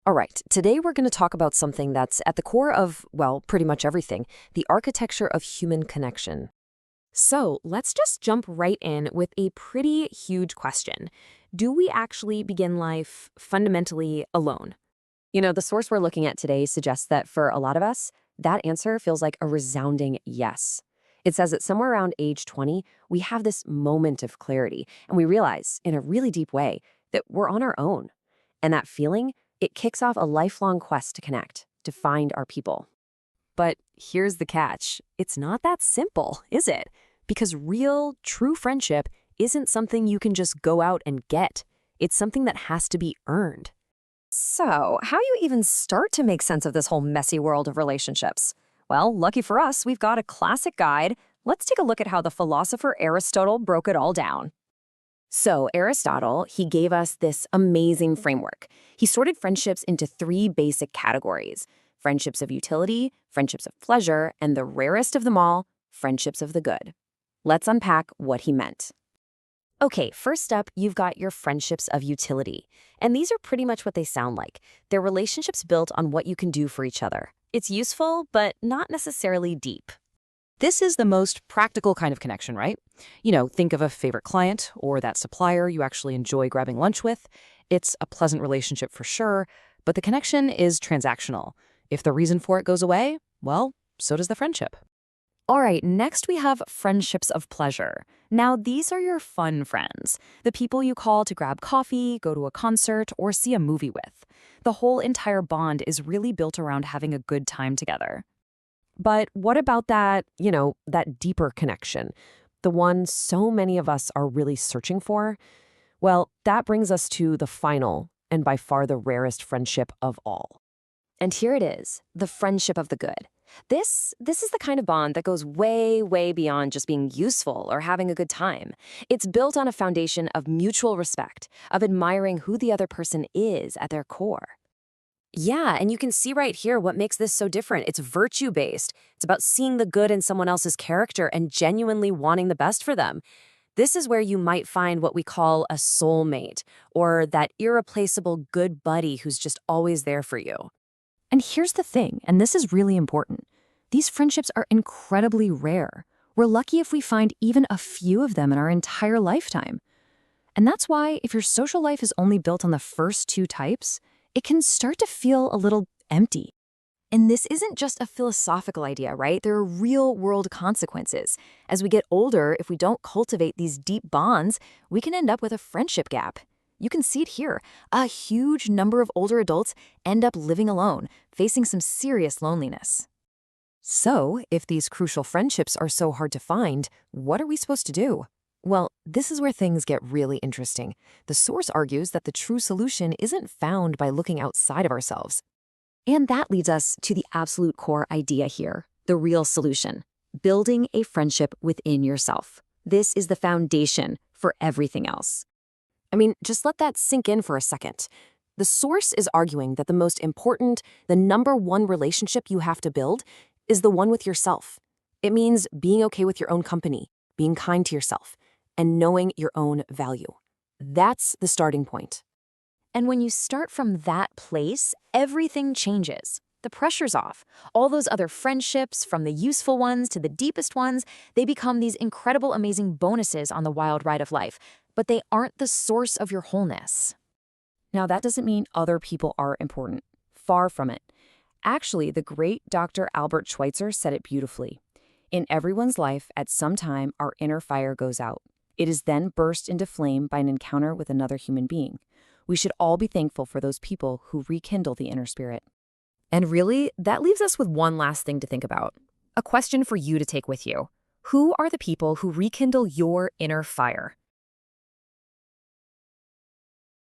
All right, today we're going to talk about something that's at the core of, well, pretty much everything, the architecture of human connection. So let's just jump right in with a pretty huge question. Do we actually begin life fundamentally alone? The source we're looking at today suggests that for a lot of us, that answer feels like a resounding yes. It says that somewhere around age 20, we have this moment of clarity, and we realize, in a really deep way, that we're on our own. And that feeling, it kicks off a lifelong quest to connect, to find our people. But here's the catch. It's not that simple, is it? Because real, true friendship isn't something you can just go out and get. It's something that has to be earned. So, how do you even start to make sense of this whole messy world of relationships? Well, lucky for us, we've got a classic guide. Let's take a look at how the philosopher Aristotle broke it all down. So, Aristotle, he gave us this amazing framework. He sorted friendships into three basic categories: friendships of utility, friendships of pleasure, and the rarest of them all, friendships of the good. Let's unpack what he meant. Okay, first up, you've got your friendships of utility. And these are pretty much what they sound like. They're relationships built on what you can do for each other. It's useful, but not necessarily deep. This is the most practical kind of connection, right? Think of a favorite client or that supplier you actually enjoy grabbing lunch with. It's a pleasant relationship for sure, but the connection is transactional. If the reason for it goes away, well, so does the friendship. All right, next we have friendships of pleasure. Now, these are your fun friends, the people you call to grab coffee, go to a concert, or see a movie with. The whole entire bond is really built around having a good time together. But what about that deeper connection? The one so many of us are really searching for? Well, that brings us to the final and by far the rarest friendship of all. And here it is, the friendship of the good. This is the kind of bond that goes way, way beyond just being useful or having a good time. It's built on a foundation of mutual respect, of admiring who the other person is at their core. Yeah, and you can see right here what makes this so different. It's virtue-based. It's about seeing the good in someone else's character and genuinely wanting the best for them. This is where you might find what we call a soulmate, or that irreplaceable good buddy who's just always there for you. And here's the thing, and this is really important. These friendships are incredibly rare. We're lucky if we find even a few of them in our entire lifetime. And that's why if your social life is only built on the first two types, it can start to feel a little empty. And this isn't just a philosophical idea, right? There are real-world consequences. As we get older, if we don't cultivate these deep bonds, we can end up with a friendship gap. You can see it here. A huge number of older adults end up living alone, facing some serious loneliness. So, if these crucial friendships are so hard to find, what are we supposed to do? Well, this is where things get really interesting. The source argues that the true solution isn't found by looking outside of ourselves. And that leads us to the absolute core idea here, the real solution: building a friendship within yourself. This is the foundation for everything else. I mean, just let that sink in for a second. The source is arguing that the most important, the number one relationship you have to build is the one with yourself. It means being okay with your own company, being kind to yourself, and knowing your own value. That's the starting point. And when you start from that place, everything changes. The pressure's off. All those other friendships, from the useful ones to the deepest ones, they become these incredible, amazing bonuses on the wild ride of life. But they aren't the source of your wholeness. Now, that doesn't mean other people are important. Far from it. Actually, the great Dr. Albert Schweitzer said it beautifully. In everyone's life, at some time, our inner fire goes out. It is then burst into flame by an encounter with another human being. We should all be thankful for those people who rekindle the inner spirit. And really, that leaves us with one last thing to think about. A question for you to take with you. Who are the people who rekindle your inner fire?